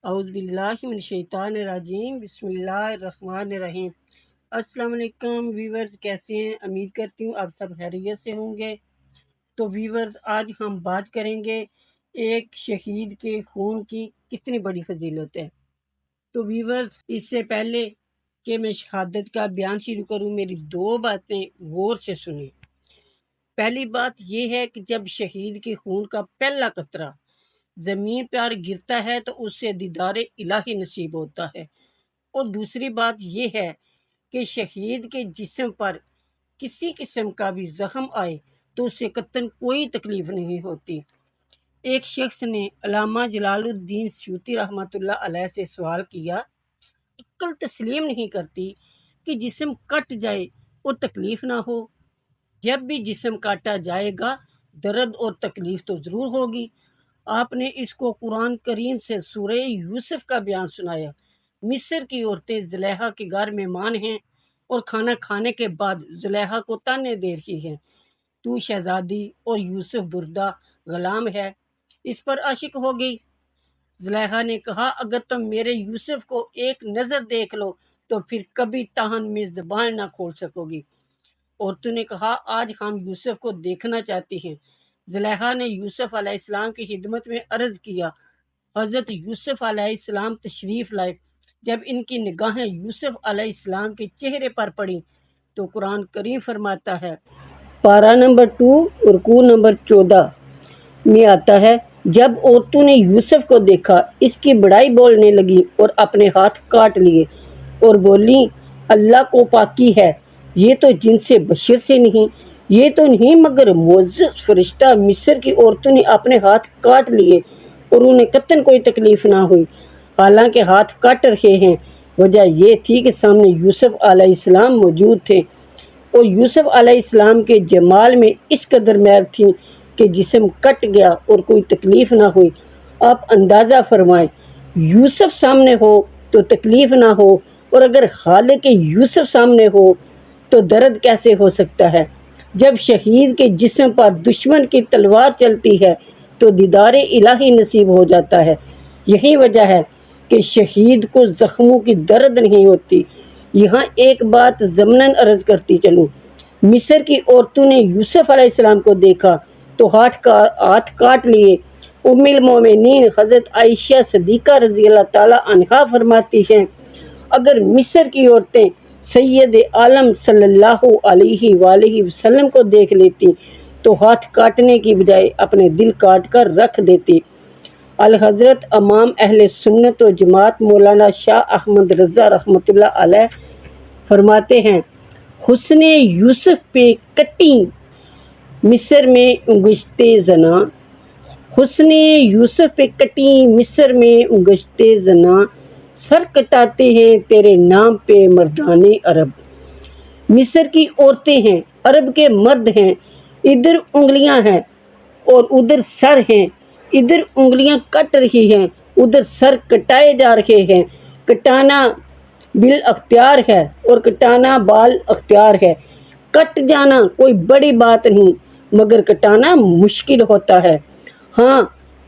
اعوذ باللہ من الشیطان الرجیم، بسم اللہ الرحمن الرحیم۔ السلام علیکم ویورز، کیسے ہیں؟ امید کرتی ہوں آپ سب خیریت سے ہوں گے۔ تو ویورز، آج ہم بات کریں گے ایک شہید کے خون کی کتنی بڑی فضیلت ہے۔ تو ویورز، اس سے پہلے کہ میں شہادت کا بیان شروع کروں، میری دو باتیں غور سے سنیں۔ پہلی بات یہ ہے کہ جب شہید کے خون کا پہلا قطرہ زمین پر گرتا ہے تو اس سے دیدار الہی نصیب ہوتا ہے، اور دوسری بات یہ ہے کہ شہید کے جسم پر کسی قسم کا بھی زخم آئے تو اسے قطعاً کوئی تکلیف نہیں ہوتی۔ ایک شخص نے علامہ جلال الدین سیوطی رحمۃ اللہ علیہ سے سوال کیا، عقل تسلیم نہیں کرتی کہ جسم کٹ جائے اور تکلیف نہ ہو۔ جب بھی جسم کاٹا جائے گا درد اور تکلیف تو ضرور ہوگی۔ آپ نے اس کو قرآن کریم سے سورہ یوسف کا بیان سنایا۔ مصر کی عورتیں زلیخا کے گھر مہمان ہیں اور کھانا کھانے کے بعد زلیخا کو تانے دے رہی ہیں، تو شہزادی اور یوسف بردہ غلام ہے، اس پر عاشق ہو گئی۔ زلیخا نے کہا، اگر تم میرے یوسف کو ایک نظر دیکھ لو تو پھر کبھی تاہن میں زبان نہ کھول سکو گی۔ عورتوں نے کہا، آج ہم یوسف کو دیکھنا چاہتی ہیں۔ زلیخا نے یوسف علیہ السلام کی خدمت میں عرض کیا۔ حضرت یوسف علیہ السلام تشریف لائے۔ جب ان کی نگاہیں یوسف علیہ السلام کے چہرے پر پڑیں تو قرآن کریم فرماتا ہے، پارہ نمبر 2 رکوع نمبر 14 میں آتا ہے، جب عورتوں نے یوسف کو دیکھا اس کی بڑائی بولنے لگی اور اپنے ہاتھ کاٹ لیے اور بولی، اللہ کو پاکی ہے، یہ تو جن سے بشر سے نہیں، یہ تو نہیں مگر معزز فرشتہ۔ مصر کی عورتوں نے اپنے ہاتھ کاٹ لیے اور انہیں قطعاً کوئی تکلیف نہ ہوئی، حالانکہ ہاتھ کاٹ رہے ہیں۔ وجہ یہ تھی کہ سامنے یوسف علیہ السلام موجود تھے اور یوسف علیہ السلام کے جمال میں اس قدر میل تھی کہ جسم کٹ گیا اور کوئی تکلیف نہ ہوئی۔ آپ اندازہ فرمائیں، یوسف سامنے ہو تو تکلیف نہ ہو، اور اگر خالق یوسف سامنے ہو تو درد کیسے ہو سکتا ہے۔ جب شہید کے جسم پر دشمن کی تلوار چلتی ہے تو دیدار الہی نصیب ہو جاتا ہے۔ یہی وجہ ہے کہ شہید کو زخموں کی درد نہیں ہوتی۔ یہاں ایک بات ضمناً عرض کرتی چلوں، مصر کی عورتوں نے یوسف علیہ السلام کو دیکھا تو ہاتھ کاٹ لیے۔ ام المومنین حضرت عائشہ صدیقہ رضی اللہ تعالی عنہا فرماتی ہیں، اگر مصر کی عورتیں سید عالم صلی اللہ علیہ وآلہ وسلم کو دیکھ لیتی تو ہاتھ کاٹنے کی بجائے اپنے دل کاٹ کر رکھ دیتی۔ الحضرت امام اہل سنت و جماعت مولانا شاہ احمد رضا رحمۃ اللہ علیہ فرماتے ہیں، حسن یوسف پہ کٹی مصر میں انگشتے زنا، حسن یوسف پہ کٹی مصر میں انگشتے زنا، سر کٹاتے ہیں تیرے نام پہ مردان عرب۔ مصر کی عورتیں ہیں، عرب کے مرد ہیں، ادھر انگلیاں ہیں اور ادھر سر ہیں، ادھر انگلیاں کٹ رہی ہیں، ادھر سر کٹائے جا رہے ہیں۔ کٹانا بال اختیار ہے اور کٹانا بال اختیار ہے۔ کٹ جانا کوئی بڑی بات نہیں مگر کٹانا مشکل ہوتا ہے۔ ہاں،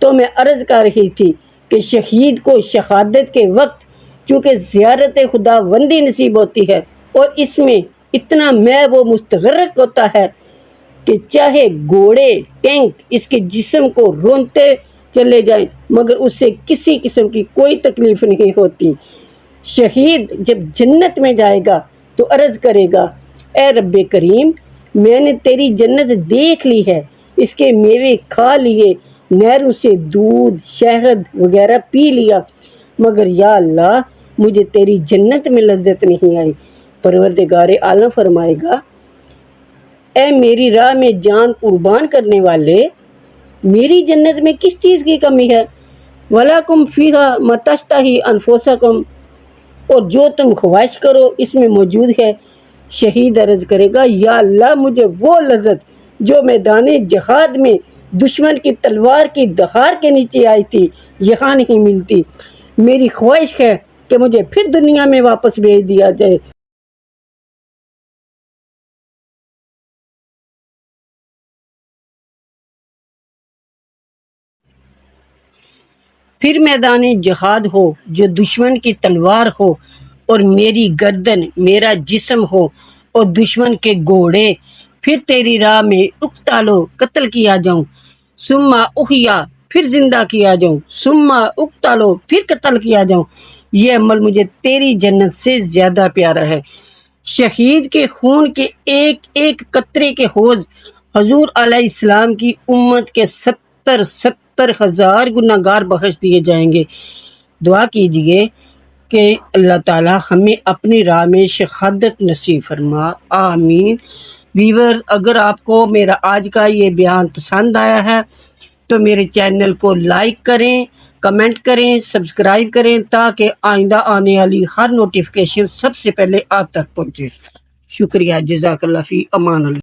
تو میں عرض کر رہی تھی کہ شہید کو شہادت کے وقت چونکہ زیارت خداوندی نصیب ہوتی ہے اور اس میں اتنا میں وہ مستغرق ہوتا ہے کہ چاہے گھوڑے ٹینک اس کے جسم کو رونتے چلے جائیں مگر اس سے کسی قسم کی کوئی تکلیف نہیں ہوتی۔ شہید جب جنت میں جائے گا تو عرض کرے گا، اے رب کریم، میں نے تیری جنت دیکھ لی ہے، اس کے میوے کھا لیے، نہروں سے دودھ شہد وغیرہ پی لیا، مگر یا اللہ مجھے تیری جنت میں لذت نہیں آئی۔ پروردگار عالم فرمائے گا، اے میری راہ میں جان قربان کرنے والے، میری جنت میں کس چیز کی کمی ہے؟ وَلَكُمْ فِيهَا مَا تَشْتَهِي أَنفُسُكُمْ، اور جو تم خواہش کرو اس میں موجود ہے۔ شہید عرض کرے گا، یا اللہ مجھے وہ لذت جو میدان جہاد میں دشمن کی تلوار کی دہار کے نیچے آئی تھی یہاں نہیں ملتی۔ میری خواہش ہے کہ مجھے پھر دنیا میں واپس بھیج دیا جائے۔ پھر میدان جہاد ہو جو دشمن کی تلوار ہو، اور میری گردن میرا جسم ہو اور دشمن کے گھوڑے، پھر تیری راہ میں اقتالو قتل کیا جاؤں، ثم احیا پھر زندہ کیا جاؤں، ثم اقتالو پھر قتل کیا جاؤں، یہ عمل مجھے تیری جنت سے زیادہ پیارا ہے۔ شہید کے خون کے ایک ایک قطرے کے حوض حضور علیہ السلام کی امت کے 70,000 گناہگار بخش دیے جائیں گے۔ دعا کیجئے کہ اللہ تعالی ہمیں اپنی راہ میں شہادت نصیب فرما، آمین۔ ویور، اگر آپ کو میرا آج کا یہ بیان پسند آیا ہے تو میرے چینل کو لائک کریں، کمنٹ کریں، سبسکرائب کریں تاکہ آئندہ آنے والی ہر نوٹیفیکیشن سب سے پہلے آپ تک پہنچے۔ شکریہ، جزاک اللہ فی امان اللہ۔